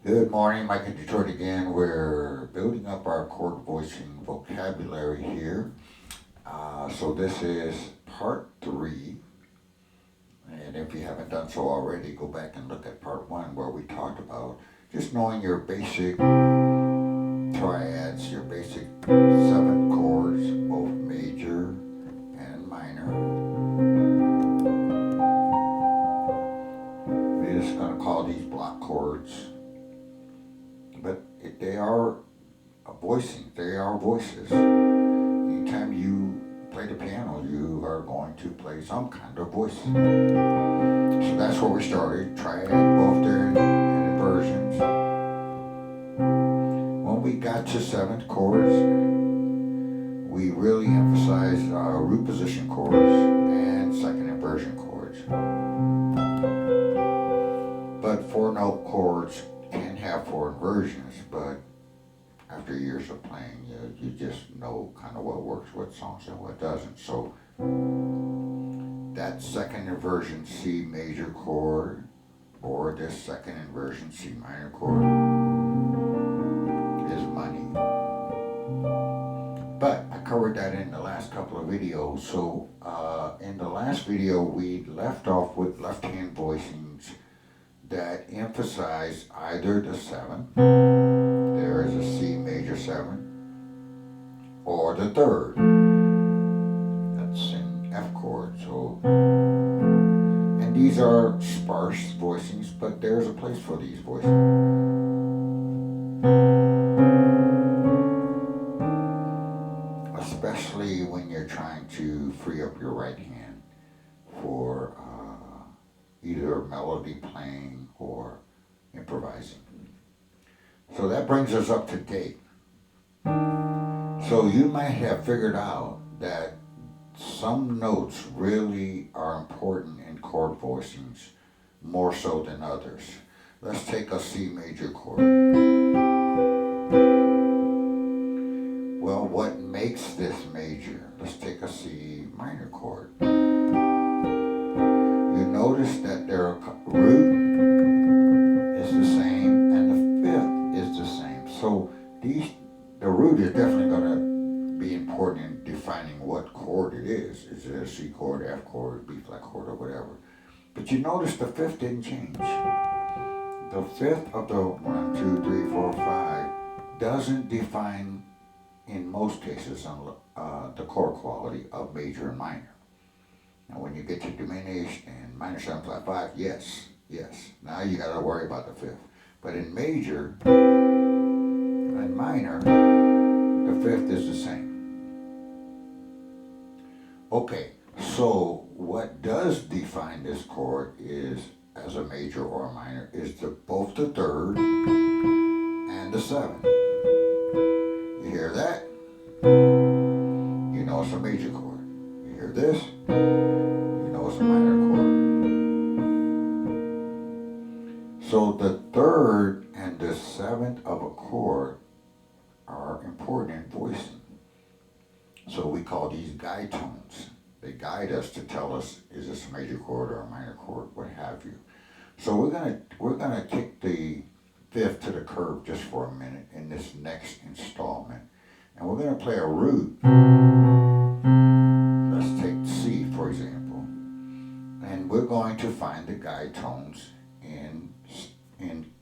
Good morning, Mike in Detroit again. We're building up our chord voicing vocabulary here. So this is part three. And if you haven't done so already, go back and look at part one where we talked about just knowing your basic triads, your basic seven chords, both major and minor. We're just going to call these block chords, but they are voicing, they are voices. Anytime you play the piano, you are going to play some kind of voice. So that's where we started. Triad, both there and inversions. When we got to seventh chords, we really emphasized root position chords and second inversion chords. But four note chords can have four inversions, but after years of playing, you just know kind of what works with songs and what doesn't. So that second inversion C major chord or this second inversion C minor chord is money. But I covered that in the last couple of videos. So in the last video, we left off with left hand voicings that emphasize either the seventh, there is a C major seven, or the third. That's in F chord. So, and these are sparse voicings, but there's a place for these voicings. Especially when you're trying to free up your right hand for either melody playing or improvising. So that brings us up to date. So you might have figured out that some notes really are important in chord voicings more so than others. Let's take a C major chord. Well, what makes this major? Let's take a C minor chord. You notice that their root is the same and the fifth is the same. So the root is definitely going to be important in defining what chord it is. Is it a C chord, F chord, B flat chord, or whatever? But you notice the fifth didn't change. The fifth of the 1, 2, 3, 4, 5 doesn't define, in most cases, the chord quality of major and minor. Now, when you get to diminished and minor 7 flat 5, yes. Now you got to worry about the fifth. But in major and minor, the fifth is the same. Okay, so what does define this chord is, as a major or a minor, is both the third and the seventh. You hear that? You know it's a major chord. You hear this? You know it's a minor chord. So the third and the seventh of a chord are important in voicing. So we call these guide tones. They guide us to tell us, is this a major chord or a minor chord, what have you. So we're gonna kick the fifth to the curb just for a minute in this next installment. And we're gonna play a root. Let's take C, for example. And we're going to find the guide tones in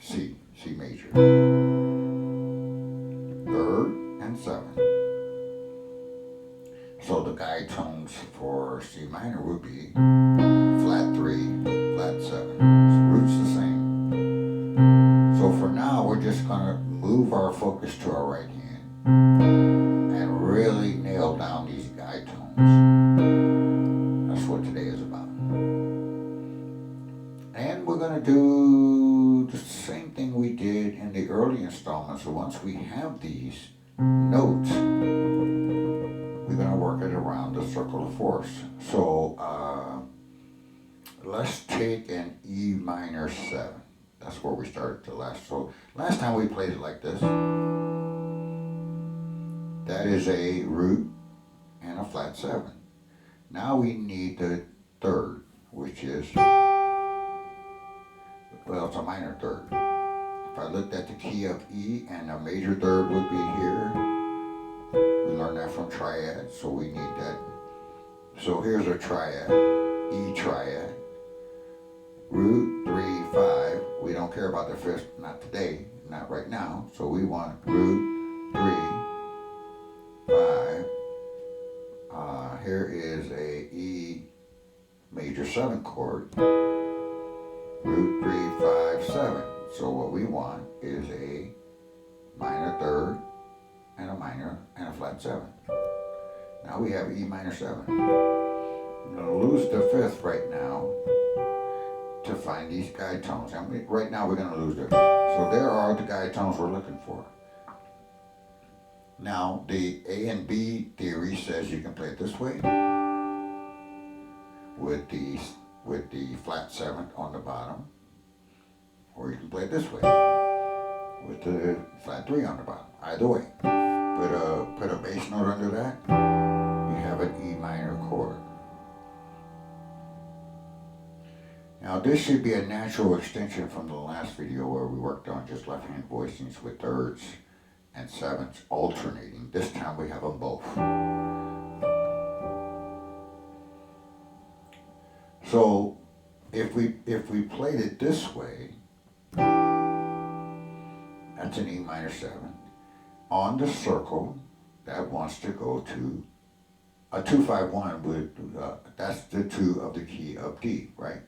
C major. Third and seventh. So the guide tones for C minor would be flat 3, flat 7. So root's the same. So for now, we're just going to move our focus to our right hand and really nail down these guide tones. That's what today is about. And we're going to do the same thing we did in the early installments. So once we have these notes, we're going to work it around the circle of fourths. So let's take an E minor 7. That's where we started the last. So last time we played it like this. That is a root and a flat 7. Now we need the third, which is, well, it's a minor third. if I looked at the key of E and a major third would be here, we learned that from triad, so we need that. So here's a triad, E triad, root 3, 5. We don't care about the fifth, not today, not right now. So we want root 3, 5. Here is a E major 7 chord, root 3, 5, 7. So what we want is a minor third and a minor and a flat 7. Now we have E minor 7. I'm going to lose the fifth right now to find these guide tones. And right now we're going to lose them. So there are the guide tones we're looking for. Now the A and B theory says you can play it this way with the flat 7th on the bottom, or you can play it this way with the flat 3 on the bottom. Either way, put a bass note under that, you have an E minor chord. Now this should be a natural extension from the last video where we worked on just left hand voicings with thirds and 7ths alternating. This time we have them both. So if we played it this way, that's an E minor 7. On the circle, that wants to go to a 2-5-1 with, that's the 2 of the key of D, right?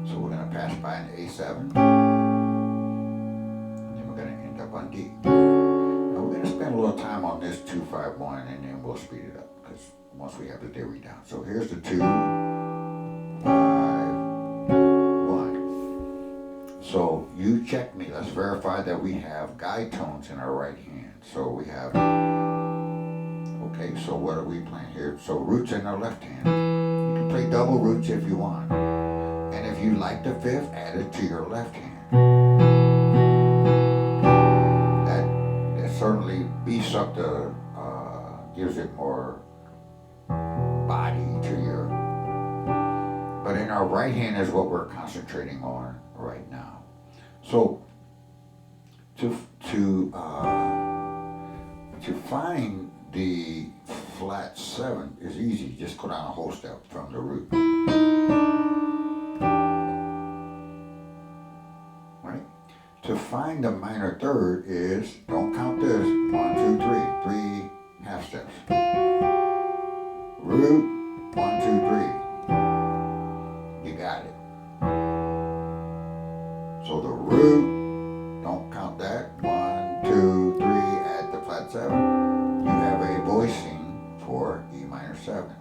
So we're going to pass by an A7, and then we're going to end up on D. Now we're going to spend a little time on this 2-5-1, and then we'll speed it up, because once we have the theory down. So here's the 2, 5, 1. So you check me, let's verify that we have guide tones in our right hand. So we have, okay, so what are we playing here? So roots in our left hand. You can play double roots if you want. And if you like the fifth, add it to your left hand. That certainly beefs up the, gives it more body to your, but in our right hand is what we're concentrating on right now. So to find the flat 7 is easy. Just go down a whole step from the root. Right? To find the minor third is, don't count this, 1, 2, 3, 3 half steps. Root, 1, 2, 3. You got it. So the root, don't count that, 1, 2, 3, add the flat 7. You have a voicing for E minor 7.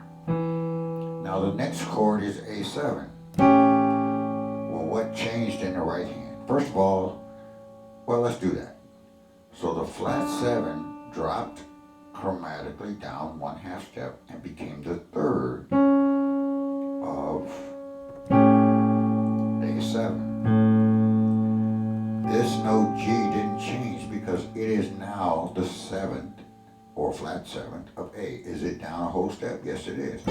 Now the next chord is A7. Well, what changed in the right hand? First of all, well, let's do that. So the flat 7 dropped chromatically down 1/2 step and became the third of A7. This note G didn't change because it is now the 7th or flat 7th of A. Is it down a whole step? Yes, it is.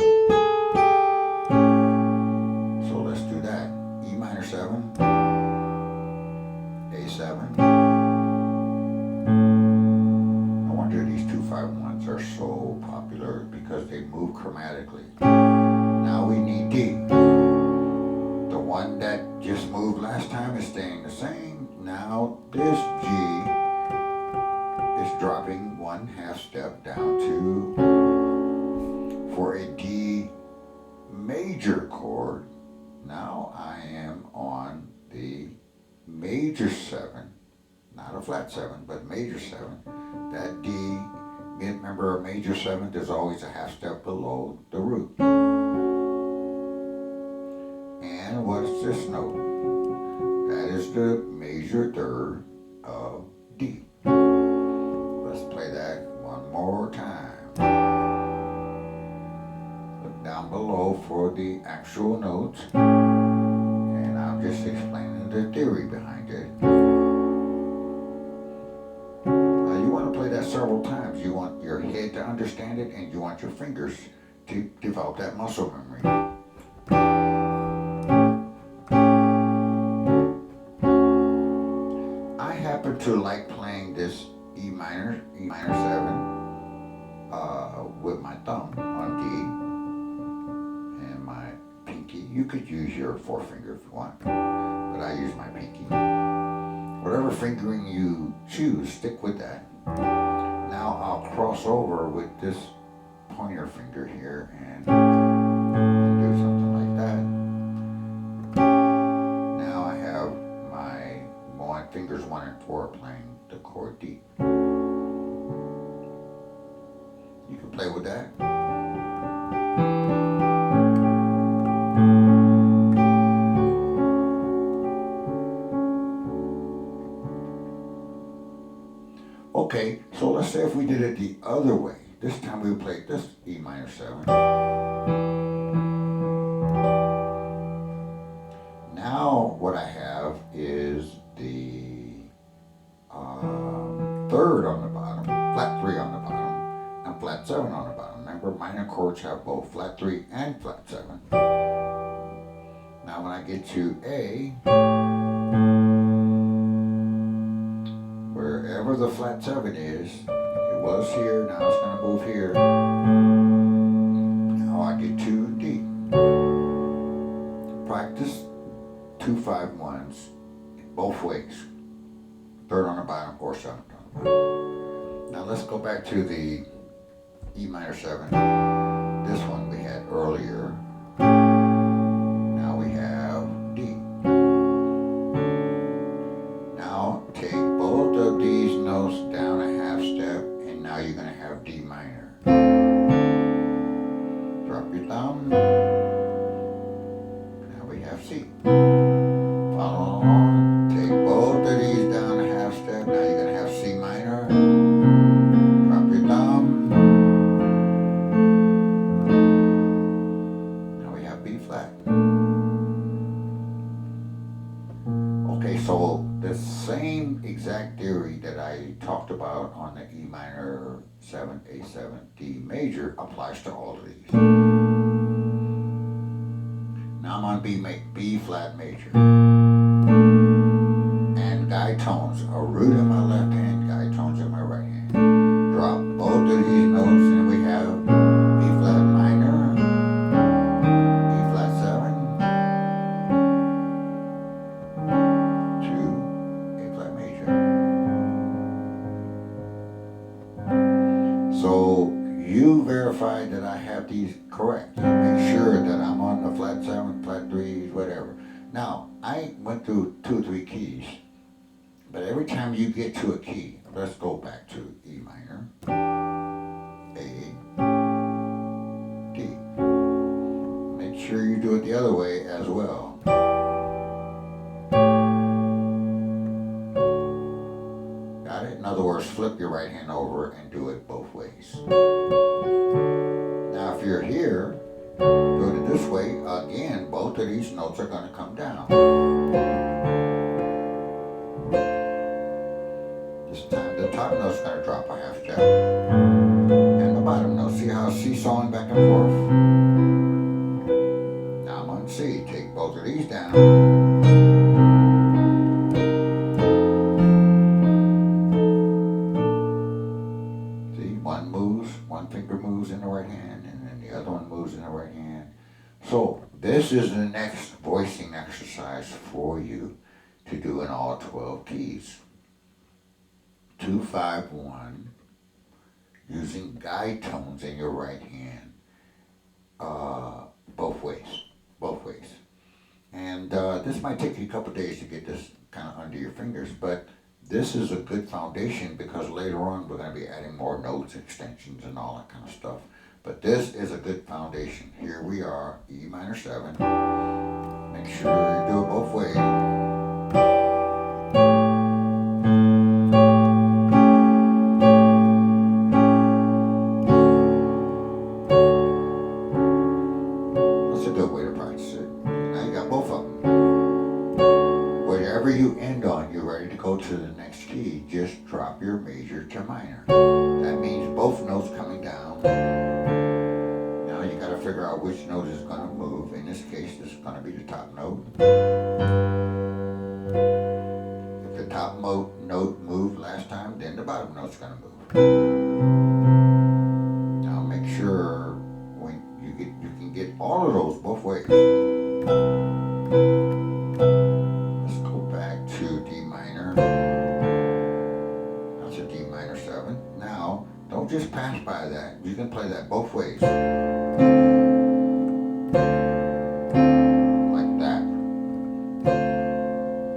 So let's do that. E minor 7, A7. No wonder these 2-5-1s are so popular because they move chromatically. Now we need D. The one that just moved last time is staying the same. Now this G is dropping 1/2 step down to, for a D major chord, now I am on the major 7, not a flat 7, but major 7. That D, remember a major 7th is always a 1/2 step below the root. And what's this note? That is the major third of D. Let's play that one more time. Look down below for the actual notes, and I'm just explaining the theory behind it. Now you want to play that several times. You want your head to understand it, and you want your fingers to develop that muscle memory. happen to like playing this E minor 7 with my thumb on D and my pinky. You could use your forefinger if you want, but I use my pinky. Whatever fingering you choose, stick with that. Now I'll cross over with this pointer finger here and do something like that. Now I have my fingers 1 and 4 playing the chord D. You can play with that. Okay, so let's say if we did it the other way. This time we played this E minor 7. Now what I have is the 3rd on the bottom, flat 3 on the bottom, and flat 7 on the bottom. Remember, minor chords have both flat 3 and flat 7. Now when I get to A, wherever the flat 7 is, it was here, now it's going to move here. Now I get to D. Practice 2 5 1s both ways. 3rd on the bottom or 7th on the bottom. Now let's go back to the E minor 7. This one we had earlier. Now we have D. Now take both of these notes down a half step, and now you're going to have D minor. Drop your thumb. Now we have C. Follow along. Take both of these down a half step. Now you're going to have C minor. Drop your thumb. Now we have B flat. Okay, so the same exact theory that I talked about on the E minor 7, A7, D major applies to all of these. Now I'm on B flat major. And guide tones, a root in my left hand, guide tones in my right hand. Drop both of these notes and we have B flat minor, E flat 7, to A flat major. So you verify that I have these correct. You make sure that I'm on the flat 7, flat 3s, whatever. Now, I went through 2 or 3 keys, but every time you get to a key, let's go back to E minor, A, D. Make sure you do it the other way as well. Got it? In other words, flip your right hand over and do it both ways. Now, if you're here, do it this way. Again, both of these notes are going to come down. This time, the top note's going to drop a half step. And the bottom note, see how it's seesawing back and forth? Now I'm on C. Take both of these down. One finger moves in the right hand, and then the other one moves in the right hand. So this is the next voicing exercise for you to do in all 12 keys. 2 5 1, using guide tones in your right hand, both ways. And this might take you a couple days to get this kind of under your fingers, but this is a good foundation because later on we're going to be adding more notes, extensions, and all that kind of stuff. But this is a good foundation. Here we are, E minor 7. Make sure you do it both ways. That's a good way to practice it. Now you got both of them. Wherever you end on, you're ready to go to the next key. Just drop your major to minor. That means both notes coming down. Now you got to figure out which note is going to move. In this case, this is going to be the top note. If the top note note's going to move. Now make sure when you can get all of those both ways. Let's go back to D minor. That's a D minor 7. Now, don't just pass by that. You can play that both ways. Like that.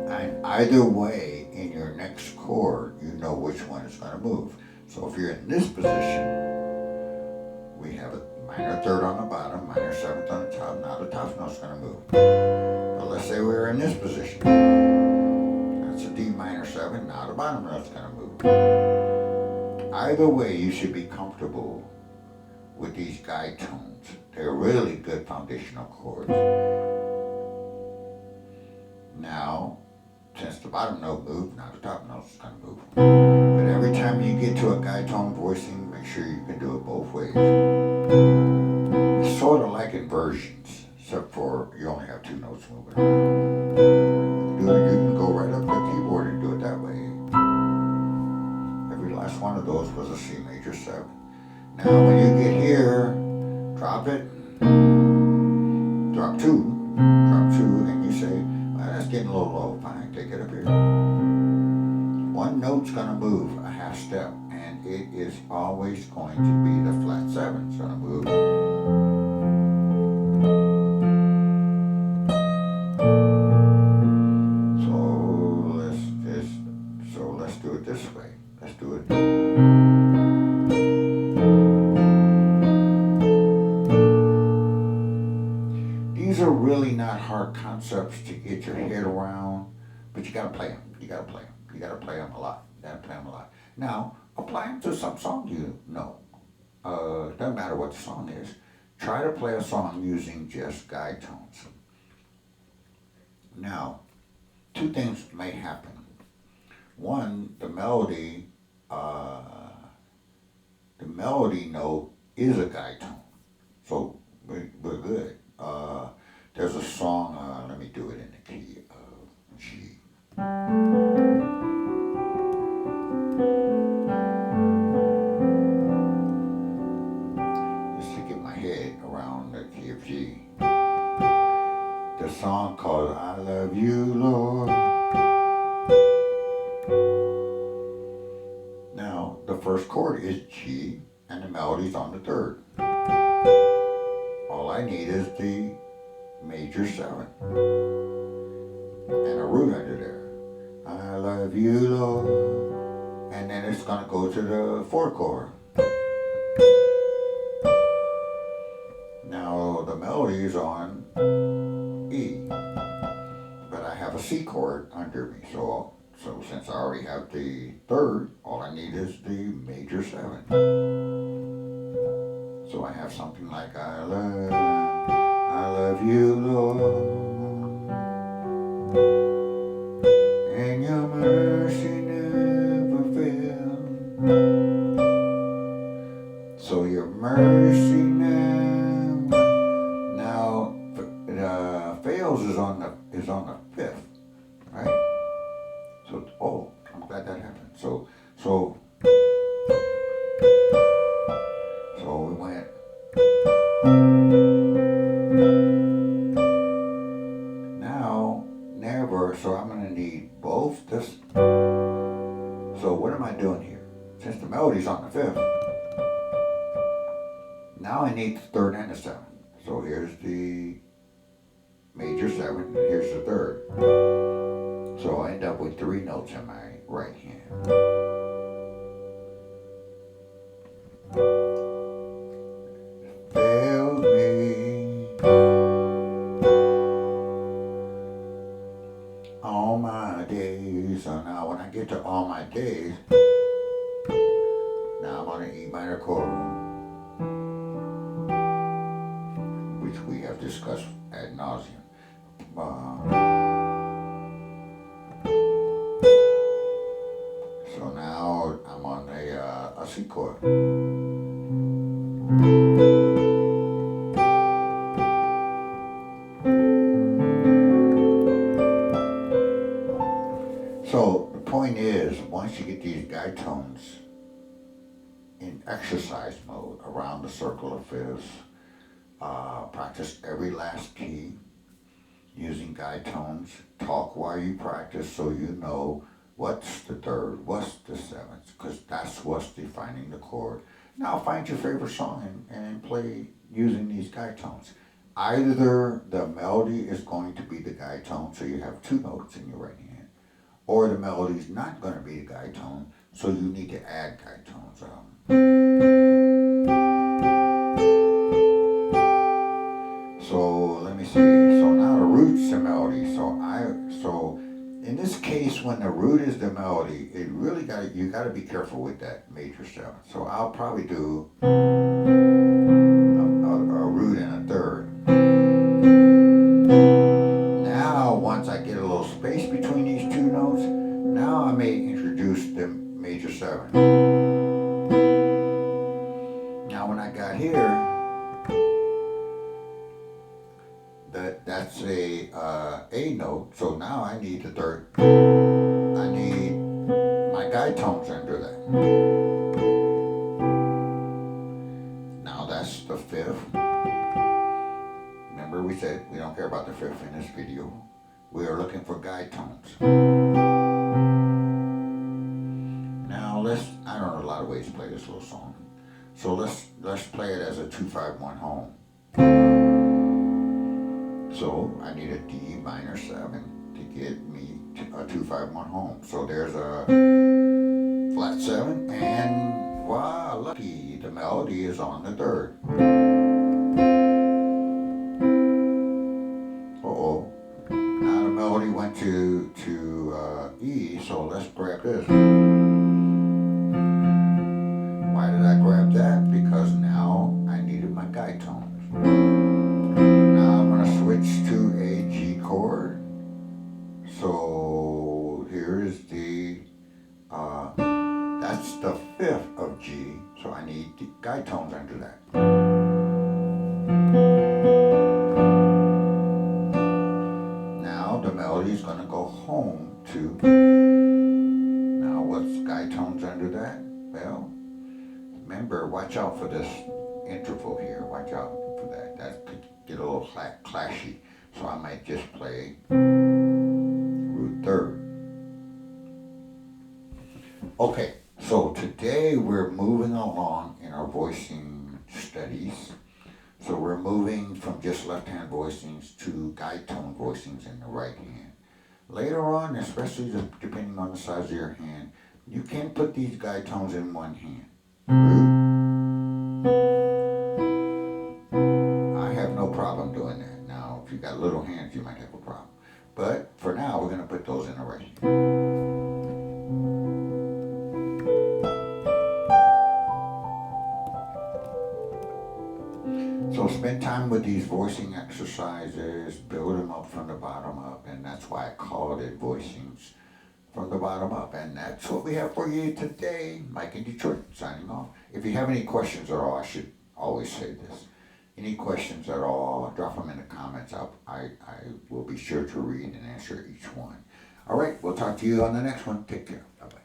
And either way, in your next chord, you know which one is going to move. So if you're in this position, we have a minor 3rd on the bottom, minor 7th on the top. Now the top note's going to move. But let's say we're in this position. That's a D minor 7. Now the bottom note's going to move. Either way, you should be comfortable with these guide tones. They're really good foundational chords. Now, since the bottom note moved, now the top note's going to move. But every time you get to a guide tone voicing, make sure you can do it both ways. It's sort of like inversions, except for you only have 2 notes moving around. You can go right up to the keyboard and do it that way. Every last one of those was a C major 7. Now when you get here, drop it, drop 2, and you say, well, that's getting a little low. Fine, take it up here. One note's going to move a half step, and it is always going to be the flat 7. It's going to move. So let's do it this way. Let's do it. These are really not hard concepts to get your head around, but you got to play them. You got to play them. You got to play them a lot. You got to play them a lot. Now, apply them to some song you know. Doesn't matter what the song is. Try to play a song using just guide tones. Now, 2 things may happen. One, the melody note is a guide tone, so we're good. There's a song, let me do it in the key of G. Just to get my head around the key of G. The song called I Love You, Lord. Now, the first chord is G, and the melody's on the 3rd. All I need is the major 7 and a root under there. I love you, Lord. And then it's going to go to the 4th chord. Now, the melody is on E, but I have a C chord under me, so since I already have the 3rd, all I need is the major 7. So I have something like I love you, Lord, and your mercy never fails. So your mercy now fails is on the 5th, right? So I'm glad that happened. So we went. Now, never, so I'm going to need both this. So what am I doing here? Since the melody's on the 5th, now I need the 3rd and the 7th. So here's the major 7, and here's the 3rd. So I end up with 3 notes in my right hand. Failed me all my days. So now when I get to all my days, now I'm on an E minor chord, which we have discussed ad nauseum. So now I'm on a C chord. So the point is, once you get these guide tones in exercise mode around the circle of fifths. Practice every last key using guide tones. Talk while you practice so you know what's the third, what's the seventh, because that's what's defining the chord. Now find your favorite song and play using these guide tones. Either the melody is going to be the guide tone, so you have two notes in your right hand, or the melody is not going to be the guide tone, so you need to add guide tones. So let me see. So now the root's the melody. So in this case, when the root is the melody, you gotta be careful with that major seventh. So I'll probably do a root and a third. Now, once I get a little space between these two notes, now I may introduce the major seventh. Now when I got here, that's a note, so now I need the third. I need my guide tones under that. Now that's the fifth. Remember we said we don't care about the fifth in this video. We are looking for guide tones. Now I don't know a lot of ways to play this little song. So let's play it as a 2-5-1 home. So I need a D minor 7 to get me a 2-5-1 home. So there's a flat 7, and wow, lucky, the melody is on the third. Uh-oh. Now the melody went to E, so let's grab this. Why did I grab that? Because now I needed my guide tones. Switch to a G chord. So here is that's the fifth of G. So I need the guide tones under that. Now the melody is going to go home to. Now what's guide tones under that? Well, remember, watch out for this interval here. Watch out for that. That could get a little clashy, so I might just play root third. Okay, so today we're moving along in our voicing studies. So we're moving from just left hand voicings to guide tone voicings in the right hand. Later on, especially depending on the size of your hand, you can put these guide tones in one hand. Root. No problem doing that. Now, if you got little hands, you might have a problem. But for now, we're going to put those in the right hand. So spend time with these voicing exercises, build them up from the bottom up, and that's why I called it voicings from the bottom up. And that's what we have for you today. Mike in Detroit, signing off. If you have any questions at all, I should always say this. Any questions at all, drop them in the comments. I will be sure to read and answer each one. All right, we'll talk to you on the next one. Take care. Bye-bye.